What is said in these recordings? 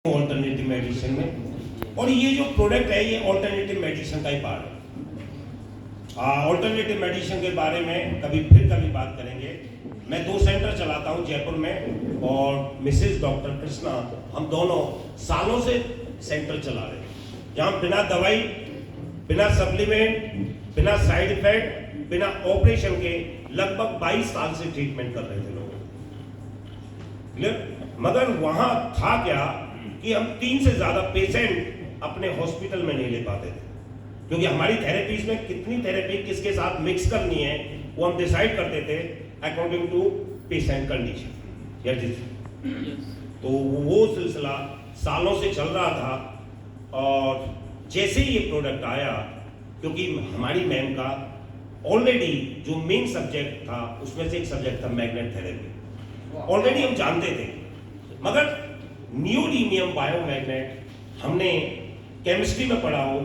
Alternative medicine में, और ये जो प्रोडक्ट है ये ऑल्टरनेटिव मेडिसिन का ही पार्ट है। ऑल्टरनेटिव मेडिसिन के बारे में कभी बात करेंगे। मैं 2 सेंटर चलाता हूँ जयपुर में, और मिसेस डॉक्टर कृष्णा, हम दोनों सालों से सेंटर चला रहे हैं जहाँ बिना दवाई, बिना सप्लीमेंट, बिना साइड इफेक्ट, बिना ऑपरेशन के लगभग 22 साल से ट्रीटमेंट कर रहे थे लोग। मगर वहां था क्या कि हम 3 से ज्यादा पेशेंट अपने हॉस्पिटल में नहीं ले पाते थे, क्योंकि हमारी थेरेपीज में कितनी थेरेपी किसके साथ मिक्स करनी है वो हम डिसाइड करते थे अकॉर्डिंग टू पेशेंट कंडीशन। तो वो सिलसिला सालों से चल रहा था, और जैसे ही ये प्रोडक्ट आया, क्योंकि हमारी मैम का ऑलरेडी जो मेन सब्जेक्ट था उसमें से एक सब्जेक्ट था मैग्नेट थेरेपी, ऑलरेडी हम जानते थे। मगर नियोडीमियम बायोमैग्नेट हमने केमिस्ट्री में पढ़ा हो,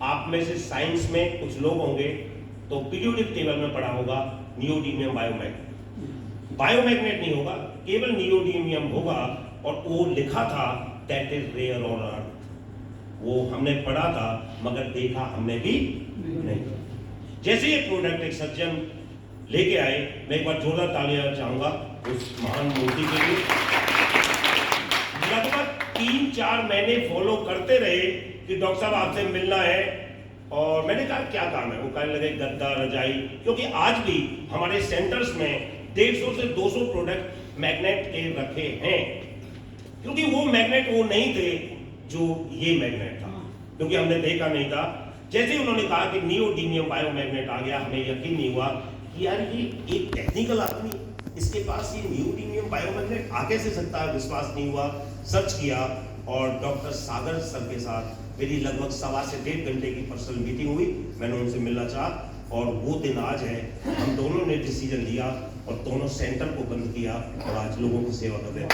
आप में से साइंस में कुछ लोग होंगे तो पीरियोडिक टेबल में पढ़ा होगा नियोडीमियम बायोमैग्नेट। बायोमैग्नेट नहीं होगा, केवल नियोडीमियम होगा, और वो लिखा था that is rare on earth. वो हमने पढ़ा था मगर देखा हमने भी नहीं। जैसे ये प्रोडक्ट एक सज्जन लेके आए, मैं एक बार जोरदार तालियां चाहूंगा उस महान मूर्ति के लिए। लगभग 3-4 महीने फॉलो करते रहे कि डॉक्टर साहब आपसे मिलना है, और मैंने कहा क्या काम है। वो कहने लगे गद्दा, रजाई, क्योंकि आज भी हमारे सेंटर्स में 150 से 200 प्रोडक्ट मैग्नेट के रखे हैं, क्योंकि वो मैग्नेट वो नहीं थे जो ये मैग्नेट था, क्योंकि हमने देखा नहीं था। जैसे उन्होंने कहा कि नियोडीमियम बायोमैग्नेट आ गया, हमें यकीन नहीं हुआ कि यार ये एक टेक्निकल आदमी, इसके पास ये नियोडीमियम बायोमैग्नेट आ कैसे सकता है। विश्वास नहीं हुआ, सर्च किया, और डॉक्टर सागर सर के साथ मेरी लगभग 1.25 से 1.5 घंटे की पर्सनल मीटिंग हुई। मैंने उनसे मिलना चाहा, और वो दिन आज है। हम दोनों ने डिसीजन लिया और दोनों सेंटर को बंद किया, और आज लोगों की सेवा कर रहे हैं।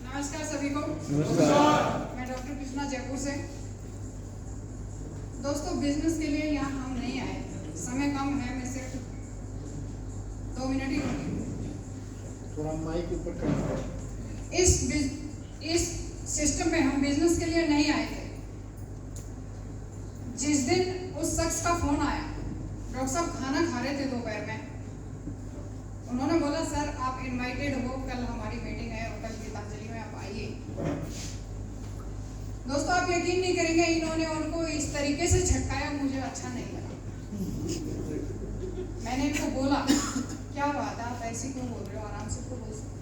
नमस्कार सभी को। मैं डॉक्टर कृष्णा जयपुर से। दोस्तों, बिजनेस के लिए यहाँ हम नहीं आए, समय कम है, मैं सिर्फ 2 मिनट ही थोड़ा माइक ऊपर कर। इस सिस्टम में हम बिजनेस के लिए नहीं आए थे। जिस दिन उस शख्स का फोन आया, डॉक्टर साहब खाना खा रहे थे दोपहर में, उन्होंने बोला सर आप इनवाइटेड हो, कल हमारी मीटिंग है होटल गीतांजलि में, आप आइए। दोस्तों, आप यकीन नहीं करेंगे, इन्होंने उनको इस तरीके से झटकाया, मुझे अच्छा नहीं लगा। मैंने इनको बोला क्या बात है, आप ऐसे क्यों बोल रहे हो, आराम से क्यों बोल सकते।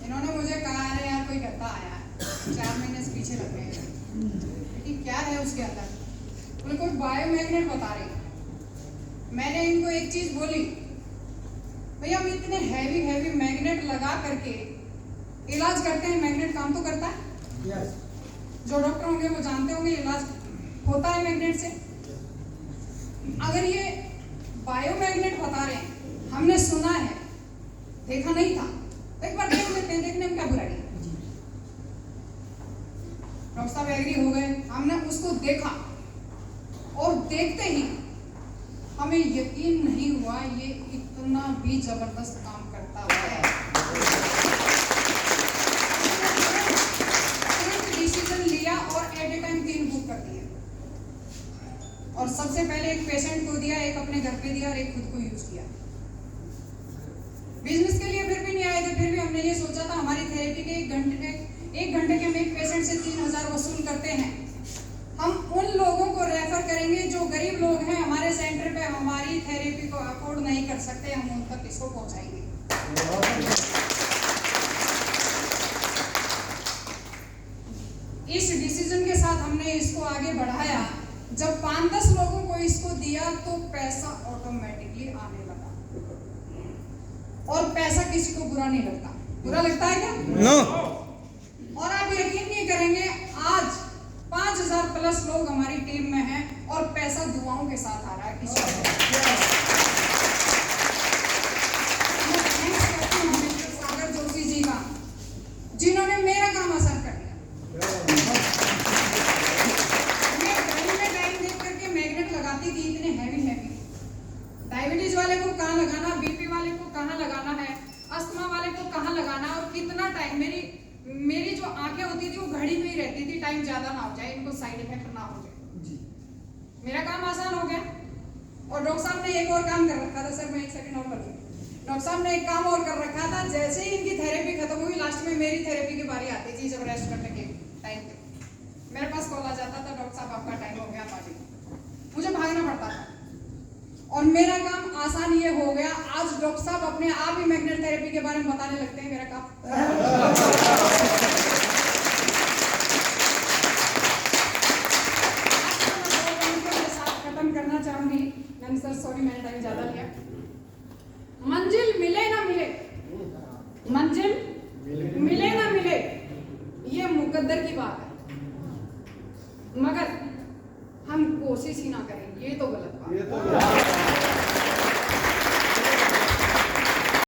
इन्होंने मुझे कहा अरे यार कोई गद्दा आया है, 4 महीने से पीछे लग गए हैं, लेकिन क्या है उसके अंदर, बोले कोई बायोमैग्नेट बता रही। मैंने इनको एक चीज बोली, भैया हम इतने हैवी मैग्नेट लगा करके इलाज करते हैं, मैग्नेट काम तो करता है। Yes. जो डॉक्टर होंगे वो जानते होंगे इलाज होता है मैग्नेट से। अगर ये बायोमैग्नेट बता रहे हैं, हमने सुना है, देखा नहीं था, तो एक बार देख लेते हैं, देखने में क्या बुराई है। डॉक्टर साहब एग्री हो गए, हमने उसको देखा, और देखते ही हमें यकीन नहीं हुआ ये इतना भी जबरदस्त काम करता है। डिसीजन लिया और एट ए टाइम 3 बुक कर दिए, और सबसे पहले एक पेशेंट को दिया, एक अपने घर पे दिया, और एक खुद को यूज किया। बिजनेस के लिए फिर भी नहीं आए थे, फिर भी हमने ये सोचा था हमारी थेरेपी के 1 घंटे के हम एक पेशेंट से 3000 वसूल करते हैं, हम उन लोगों को रेफर करेंगे जो गरीब लोग हैं, हमारे सेंटर पे हमारी थेरेपी को अफोर्ड नहीं कर सकते, हम उन तक इसको पहुंचाएंगे। इस डिसीजन के साथ हमने इसको आगे बढ़ाया। जब 5-10 लोगों को इसको दिया तो पैसा ऑटोमेटिकली आने लगा, और पैसा किसी को बुरा नहीं लगता। बुरा लगता है क्या? No. और आप यकीन नहीं करेंगे, आज 5000 प्लस लोग हमारी टीम में हैं, और पैसा दुआओं के साथ आ रहा है किसी को। मैं थैंक्स करती हूँ मिस्टर सागर जोशी जी का, जिन्होंने मेरा काम आसान कर दिया। मैं घर में टाइम देख करके मैग्नेट लगाती थी, इतने हैवी, डायबिटीज वाले को कहाँ लगाना, बीपी वाले कहाँ लगाना है, अस्थमा वाले को कहाँ लगाना है और कितना टाइम। मेरी जो आंखें होती थी वो घड़ी में ही रहती थी, टाइम ज्यादा ना हो जाए, इनको साइड इफेक्ट ना हो जाए। मेरा काम आसान हो गया। और डॉक्टर साहब ने एक और काम कर रखा था, सर मैं 1 सेकंड और कर दूं। डॉक्टर साहब ने एक काम और कर रखा था, जैसे ही इनकी थेरेपी खत्म हुई, लास्ट में मेरी थेरेपी की बारी आती थी, जब रेस्ट करने के टाइम पे मेरे पास कॉल आ जाता था, डॉक्टर साहब आपका टाइम हो गया, आप आ जाइए। मुझे भागना पड़ता था और मेरा काम आसान ये हो गया। आज डॉक्टर साहब अपने आप ही मैग्नेट थेरेपी के बारे में बताने लगते हैं। मेरा काम खत्म करना चाहूंगी। मैंने सर सॉरी, मैंने टाइम ज्यादा लिया। मंजिल मिले ना मिले, मंजिल